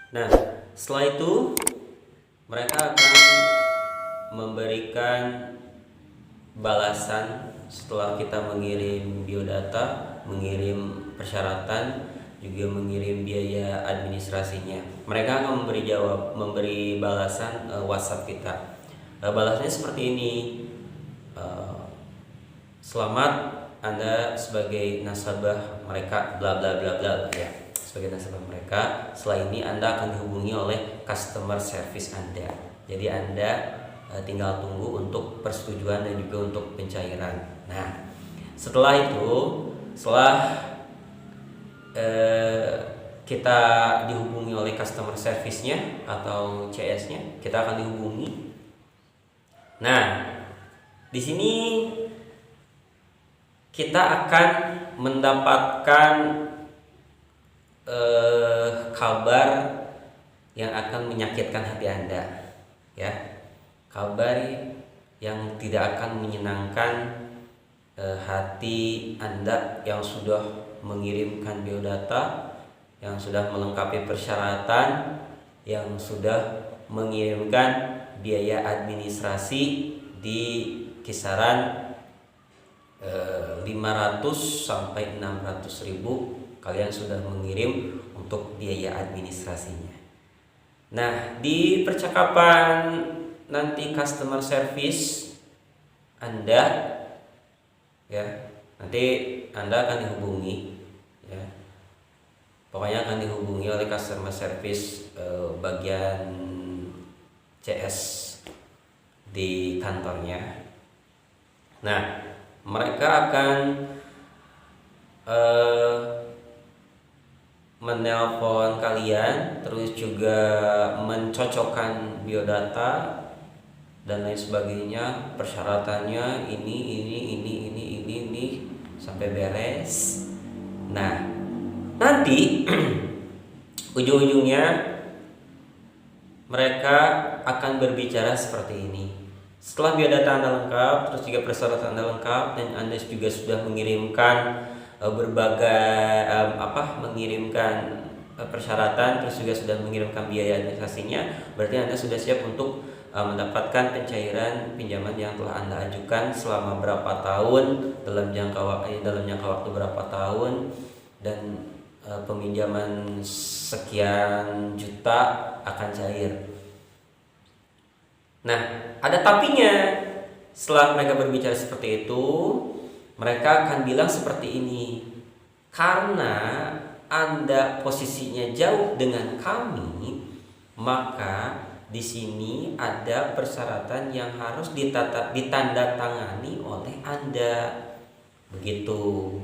Nah, setelah itu mereka akan memberikan balasan setelah kita mengirim biodata, mengirim persyaratan, juga mengirim biaya administrasinya. Mereka akan memberi balasan WhatsApp kita. Balasannya seperti ini. Eh, Selamat Anda sebagai nasabah mereka bla bla bla bla ya. Sebagai nasabah mereka, setelah ini Anda akan dihubungi oleh customer service Anda. Jadi Anda tinggal tunggu untuk persetujuan dan juga untuk pencairan. Nah, setelah itu, setelah kita dihubungi oleh customer service-nya atau CS-nya, kita akan dihubungi. Nah, di sini kita akan mendapatkan kabar yang akan menyakitkan hati Anda, ya. Kabar yang tidak akan menyenangkan hati Anda yang sudah mengirimkan biodata, yang sudah melengkapi persyaratan, yang sudah mengirimkan biaya administrasi di kisaran 500 sampai 600 ribu kalian sudah mengirim untuk biaya administrasinya. Nah, di percakapan nanti customer service Anda, ya, nanti Anda akan dihubungi, ya. Pokoknya akan dihubungi oleh customer service bagian CS di kantornya. Nah, mereka akan menelpon kalian, terus juga mencocokkan biodata dan lain sebagainya, persyaratannya ini sampai beres. Nah, nanti ujung-ujungnya mereka akan berbicara seperti ini. Setelah biodata Anda lengkap, terus juga persyaratan Anda lengkap, dan Anda juga sudah mengirimkan mengirimkan persyaratan, terus juga sudah mengirimkan biaya administrasinya, berarti Anda sudah siap untuk mendapatkan pencairan pinjaman yang telah Anda ajukan selama berapa tahun, dalam jangka waktu berapa tahun, dan peminjaman sekian juta akan cair. Nah, ada tapinya. Setelah mereka berbicara seperti itu, mereka akan bilang seperti ini, karena Anda posisinya jauh dengan kami, maka di sini ada persyaratan yang harus ditandatangani oleh Anda. Begitu.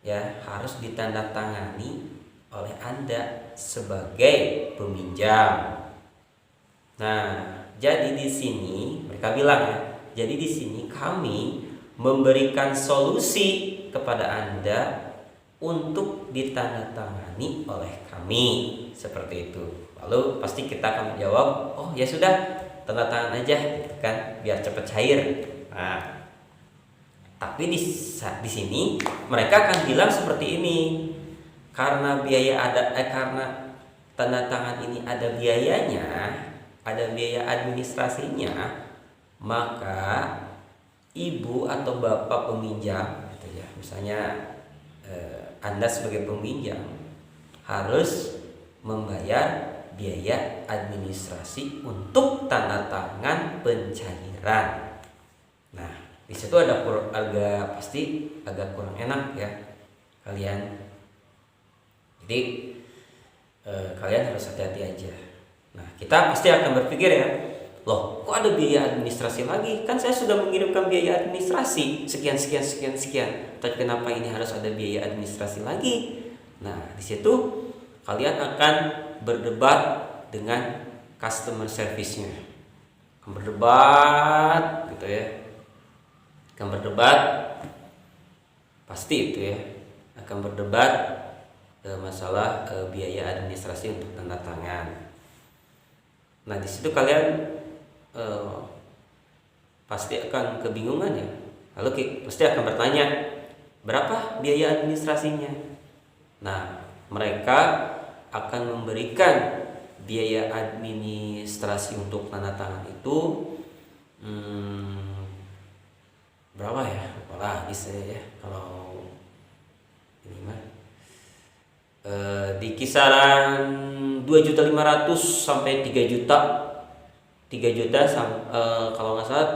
Ya, harus ditandatangani oleh Anda sebagai peminjam. Nah, jadi di sini mereka bilang, ya, jadi di sini kami memberikan solusi kepada Anda untuk ditandatangani oleh kami, seperti itu. Lalu pasti kita akan menjawab, oh ya sudah, tanda tangan aja, gitu kan, biar cepat cair. Nah, tapi di sini mereka akan bilang seperti ini, karena karena tanda tangan ini ada biayanya, ada biaya administrasinya, maka ibu atau bapak peminjam, gitu ya, misalnya Anda sebagai peminjam harus membayar biaya administrasi untuk tanda tangan pencairan. Nah, di situ pasti agak kurang enak ya kalian. Jadi kalian harus hati-hati aja. Nah, kita pasti akan berpikir, ya, loh, kok ada biaya administrasi lagi? Kan saya sudah mengirimkan biaya administrasi sekian. Tapi kenapa ini harus ada biaya administrasi lagi? Nah, di situ kalian akan berdebat dengan customer service-nya. Akan berdebat gitu ya. Akan berdebat pasti itu ya. Akan berdebat masalah biaya administrasi untuk tanda tangan. Nah, di situ kalian pasti akan kebingungan ya. Lalu pasti akan bertanya, berapa biaya administrasinya? Nah, mereka akan memberikan biaya administrasi untuk tanda tangan itu berapa ya? Lupa lagi saya ya kalau ini mah di kisaran 2.500.000 sampai 3 juta. 3 juta kalau nggak salah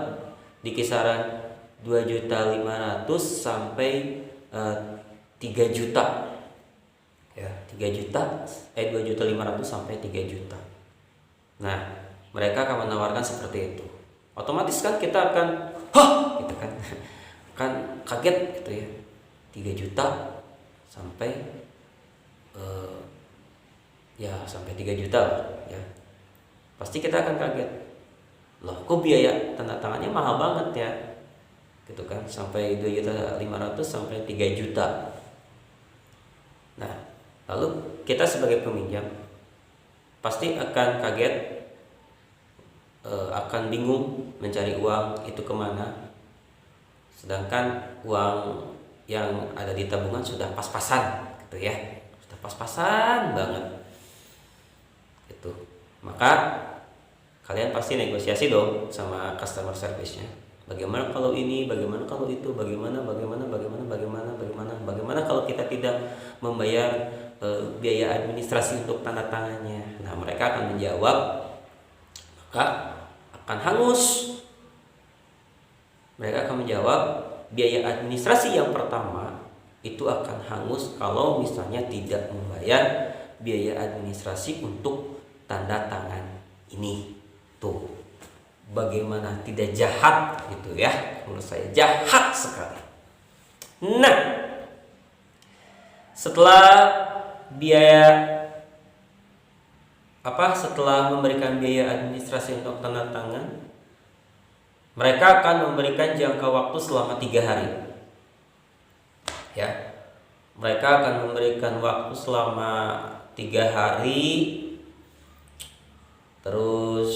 di kisaran 2.500.000 sampai 3 juta. Ya, 2.500.000 sampai 3 juta. Nah, mereka akan menawarkan seperti itu. Otomatis kan kita akan gitu kan. Kan kaget gitu ya. 3 juta sampai sampai 3 juta lah, ya. Pasti kita akan kaget. Loh, kok biaya tanda tangannya mahal banget ya? Gitu kan, sampai 2.500.000 sampai 3 juta. Nah, lalu kita sebagai peminjam pasti akan kaget, akan bingung mencari uang itu kemana. Sedangkan uang yang ada di tabungan sudah pas-pasan gitu ya, sudah pas-pasan banget gitu. Maka kalian pasti negosiasi dong sama customer service-nya. Bagaimana kalau ini, bagaimana kalau itu, bagaimana kalau kita tidak membayar biaya administrasi untuk tanda tangannya. Nah, mereka akan menjawab, maka akan hangus. Mereka akan menjawab, biaya administrasi yang pertama itu akan hangus kalau misalnya tidak membayar biaya administrasi untuk tanda tangan ini. Tuh, bagaimana tidak jahat gitu ya? Menurut saya jahat sekali. Nah, setelah memberikan biaya administrasi untuk tanda tangan, mereka akan memberikan jangka waktu selama 3 hari. Ya, mereka akan memberikan waktu selama 3 hari. Terus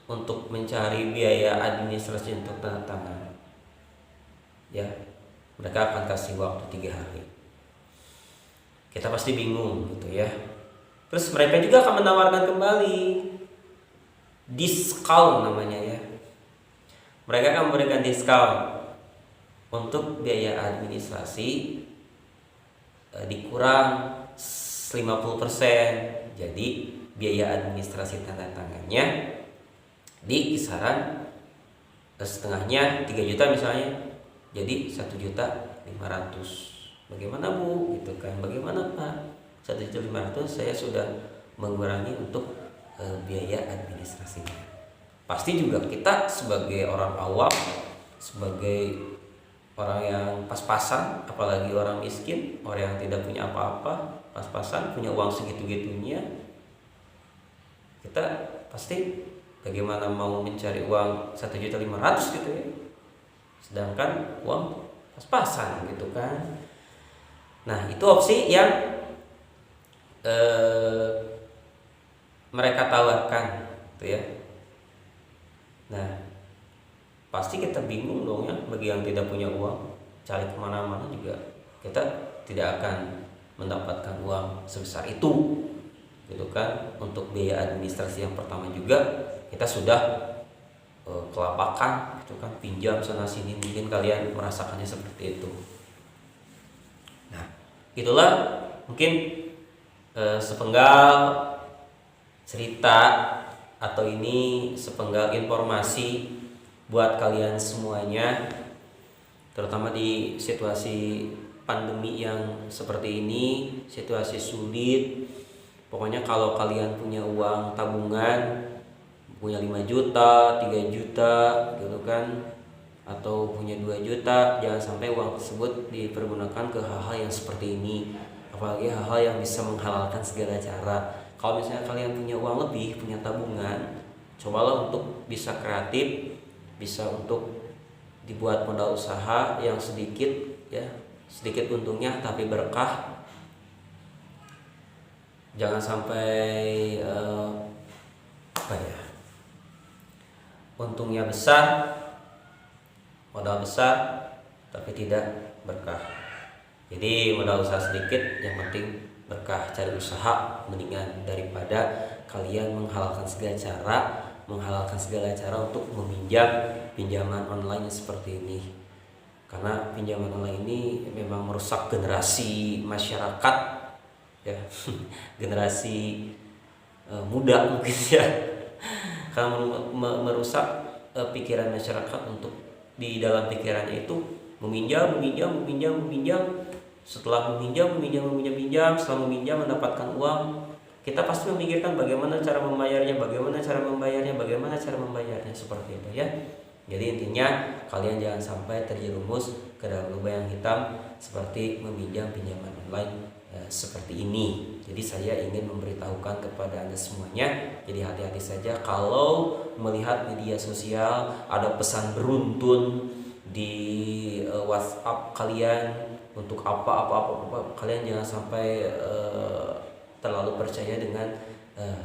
untuk mencari biaya administrasi untuk tanda tangan, ya, mereka akan kasih waktu 3 hari. Kita pasti bingung gitu ya. Terus mereka juga akan menawarkan kembali diskon namanya ya. Mereka akan memberikan diskon untuk biaya administrasi dikurang 50%. Jadi biaya administrasi tanda tangannya di kisaran setengahnya 3 juta misalnya, jadi 1.500.000. Bagaimana Bu? Gitu kan. Bagaimana Pak? 1.500.000 saya sudah mengurangi untuk biaya administrasinya. Pasti juga kita sebagai orang awam, sebagai orang yang pas-pasan, apalagi orang miskin, orang yang tidak punya apa-apa, pas-pasan punya uang segitu-gitunya, kita pasti bagaimana mau mencari uang 1.500.000 gitu ya, sedangkan uang pas-pasan gitu kan. Nah, itu opsi yang mereka tawarkan gitu ya. Nah, pasti kita bingung dong ya, bagi yang tidak punya uang, cari kemana-mana juga kita tidak akan mendapatkan uang sebesar itu gitu kan. Untuk biaya administrasi yang pertama juga kita sudah kelapakan gitu kan, pinjam sana sini. Mungkin kalian merasakannya seperti itu. Nah, itulah mungkin sepenggal cerita atau ini sepenggal informasi buat kalian semuanya, terutama di situasi pandemi yang seperti ini, situasi sulit. Pokoknya kalau kalian punya uang tabungan, punya 5 juta, 3 juta gitu kan, atau punya 2 juta, jangan sampai uang tersebut dipergunakan ke hal-hal yang seperti ini. Apalagi hal-hal yang bisa menghalalkan segala cara. Kalau misalnya kalian punya uang lebih, punya tabungan, cobalah untuk bisa kreatif, bisa untuk dibuat modal usaha yang sedikit ya, sedikit untungnya tapi berkah. Jangan sampai untungnya besar, modal besar tapi tidak berkah. Jadi modal usaha sedikit, yang penting berkah, cari usaha mendingan daripada kalian menghalalkan segala cara untuk meminjam pinjaman online seperti ini. Karena pinjaman online ini memang merusak generasi masyarakat ya. Generasi muda mungkin ya. Karena merusak pikiran masyarakat untuk di dalam pikirannya itu meminjam. Setelah meminjam, setelah meminjam mendapatkan uang, kita pasti memikirkan bagaimana cara membayarnya seperti itu ya. Jadi intinya kalian jangan sampai terjerumus ke dalam lubang yang hitam seperti meminjam pinjaman online seperti ini. Jadi saya ingin memberitahukan kepada Anda semuanya, jadi hati-hati saja kalau melihat media sosial ada pesan beruntun di WhatsApp kalian untuk apa kalian jangan sampai terlalu percaya dengan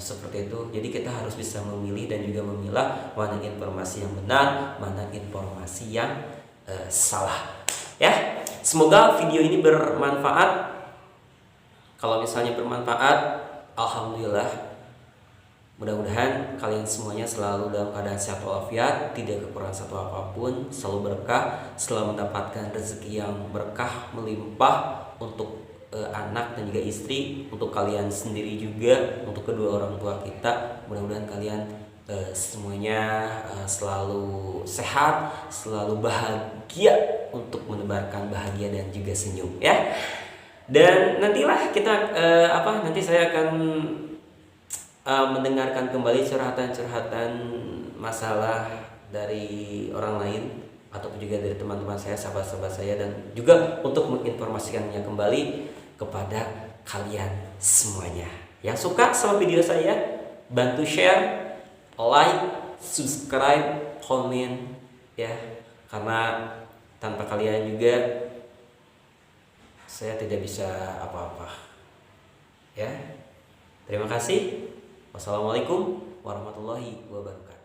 seperti itu. Jadi kita harus bisa memilih dan juga memilah mana informasi yang benar, mana informasi yang salah. Ya, semoga video ini bermanfaat. Kalau misalnya bermanfaat, alhamdulillah. Mudah-mudahan kalian semuanya selalu dalam keadaan sehat walafiat, tidak kekurangan satu apapun, selalu berkah, selalu mendapatkan rezeki yang berkah melimpah untuk anak dan juga istri, untuk kalian sendiri juga, untuk kedua orang tua kita. Mudah-mudahan kalian semuanya selalu sehat, selalu bahagia untuk menebarkan bahagia dan juga senyum ya. Dan nantilah kita nanti saya akan mendengarkan kembali curhatan-curhatan masalah dari orang lain ataupun juga dari teman-teman saya, sahabat-sahabat saya, dan juga untuk menginformasikannya kembali kepada kalian semuanya. Yang suka sama video saya, bantu share, like, subscribe, komen ya. Karena tanpa kalian juga saya tidak bisa apa-apa. Ya. Terima kasih. Wassalamualaikum warahmatullahi wabarakatuh.